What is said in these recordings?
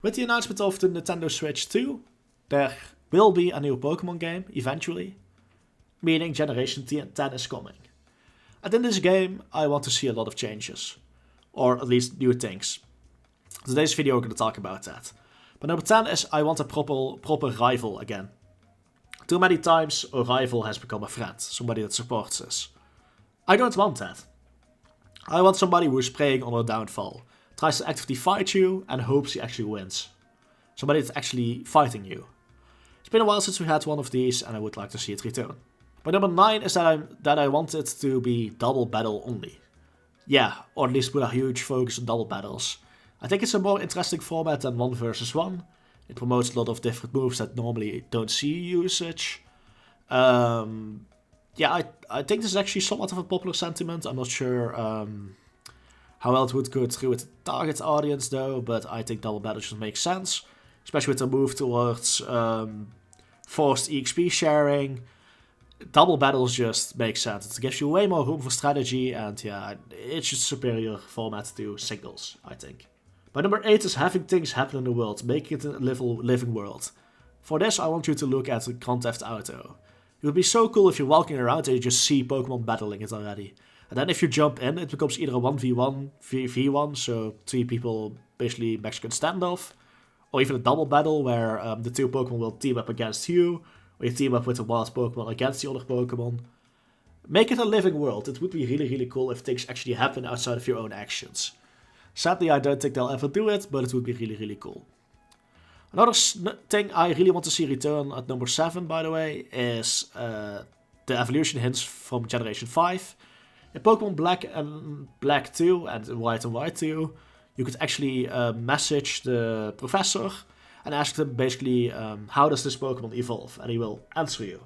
With the announcement of the Nintendo Switch 2, there will be a new Pokemon game eventually, meaning Generation 10 is coming. And in this game, I want to see a lot of changes, or at least new things. Today's video we're going to talk about that. But number 10 is I want a proper rival again. Too many times a rival has become a friend, somebody that supports us. I don't want that. I want somebody who is preying on a downfall, tries to actively fight you and hopes he actually wins. Somebody that's actually fighting you. It's been a while since we had one of these and I would like to see it return. But number 9 is that I want it to be double battle only. Yeah, or at least with a huge focus on double battles. I think it's a more interesting format than 1 versus 1. It promotes a lot of different moves that normally don't see usage. Yeah, I think this is actually somewhat of a popular sentiment. I'm not sure how well it would go through with the target audience though, but I think double battle just makes sense. Especially with the move towards forced EXP sharing. Double battles just make sense. It gives you way more room for strategy and yeah, it's just a superior format to singles, I think. But number 8 is having things happen in the world, making it a living world. For this I want you to look at Grand Theft Auto. It would be so cool if you're walking around and you just see Pokemon battling it already. And then if you jump in, it becomes either a 1v1, v1, so 3 people basically Mexican standoff. Or even a double battle where the 2 Pokemon will team up against you. Or you team up with a wild Pokemon against the other Pokemon. Make it a living world. It would be really cool if things actually happen outside of your own actions. Sadly, I don't think they'll ever do it, but it would be really cool. Another thing I really want to see return at number 7, by the way, is the evolution hints from Generation 5. In Pokemon Black and Black 2 and White and White 2, you could actually message the professor and ask them basically, how does this Pokemon evolve? And he will answer you.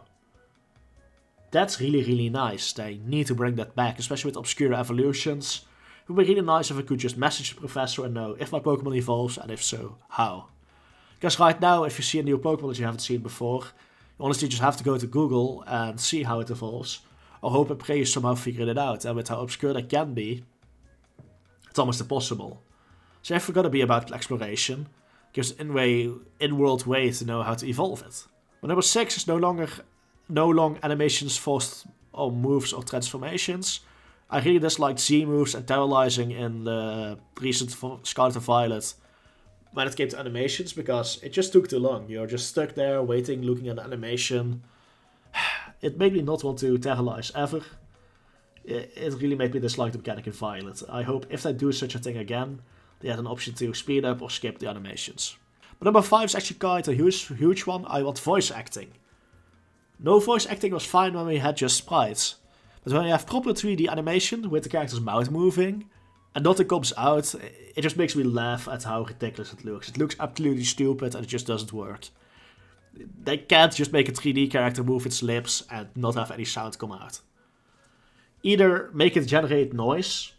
That's really nice. They need to bring that back, especially with obscure evolutions. It would be really nice if I could just message the professor and know if my Pokemon evolves, and if so, how. Because right now, if you see a new Pokemon that you haven't seen before, you honestly just have to go to Google and see how it evolves. Or hope and pray you somehow figured it out. And with how obscure that can be, it's almost impossible. So if we're going to be about exploration, gives an in-world way to know how to evolve it. But number 6 is no long animations forced on moves or transformations. I really disliked Z moves and terrorizing in the recent Scarlet and Violet when it came to animations, because it just took too long. You're just stuck there waiting, looking at the animation. It made me not want to terrorize ever. It really made me dislike the mechanic in Violet. I hope if they do such a thing again, they had an option to speed up or skip the animations. But number 5 is actually quite a huge one. I want voice acting. No voice acting was fine when we had just sprites. But when you have proper 3D animation with the character's mouth moving and nothing comes out, it just makes me laugh at how ridiculous it looks. It looks absolutely stupid and it just doesn't work. They can't just make a 3D character move its lips and not have any sound come out. Either make it generate noise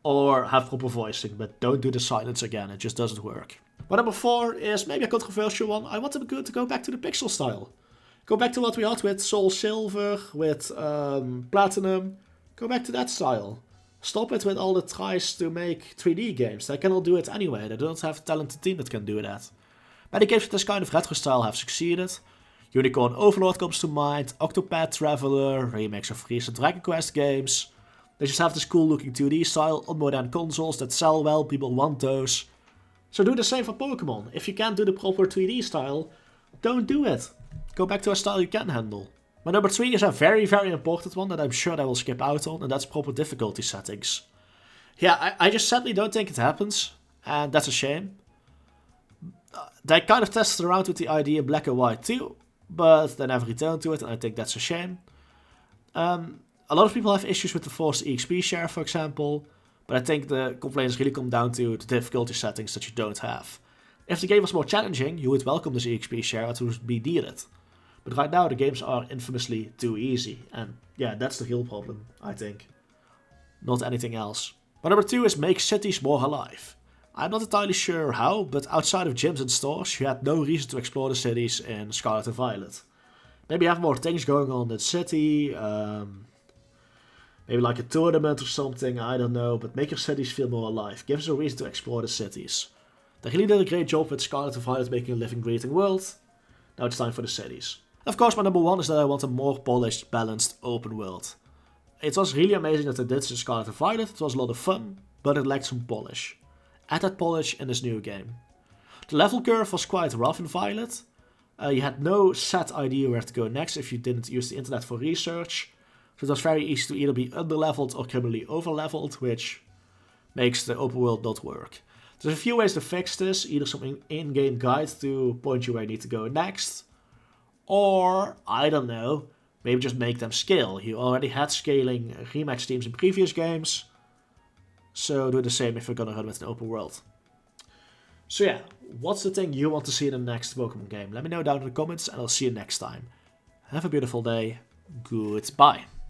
or have proper voicing, but don't do the silence again, it just doesn't work. But number 4 is maybe a controversial one. I want them to go back to the pixel style. Go back to what we had with Soul Silver, with Platinum. Go back to that style. Stop it with all the tries to make 3D games. They cannot do it anyway. They don't have a talented team that can do that. Many games with this kind of retro style have succeeded. Unicorn Overlord comes to mind, Octopath Traveler, remakes of recent Dragon Quest games. They just have this cool looking 2D style on modern consoles that sell well, people want those. So do the same for Pokemon. If you can't do the proper 3D style, don't do it. Go back to a style you can handle. My number 3 is a very important one that I'm sure they will skip out on, and that's proper difficulty settings. Yeah, I just sadly don't think it happens, and that's a shame. They kind of tested around with the idea in Black and White too, but they never returned to it, and I think that's a shame. A lot of people have issues with the forced EXP share, for example, but I think the complaints really come down to the difficulty settings that you don't have. If the game was more challenging, you would welcome this EXP share, it would be needed. But right now the games are infamously too easy, and yeah, that's the real problem, I think. Not anything else. But number 2 is make cities more alive. I'm not entirely sure how, but outside of gyms and stores, you had no reason to explore the cities in Scarlet and Violet. Maybe have more things going on in the city, maybe like a tournament or something, I don't know, but make your cities feel more alive. Give us a reason to explore the cities. They really did a great job with Scarlet and Violet making a living, breathing world. Now it's time for the cities. Of course, my number one is that I want a more polished, balanced, open world. It was really amazing that they did this in Scarlet and Violet. It was a lot of fun, but it lacked some polish. Add that polish in this new game. The level curve was quite rough in Violet. You had no set idea where to go next if you didn't use the internet for research. So it was very easy to either be underleveled or criminally overleveled, which makes the open world not work. There's a few ways to fix this, either some in-game guide to point you where you need to go next, or, I don't know, maybe just make them scale. You already had scaling rematch teams in previous games, so do the same if you're gonna run with an open world. So yeah, what's the thing you want to see in the next Pokemon game? Let me know down in the comments and I'll see you next time. Have a beautiful day. Goodbye.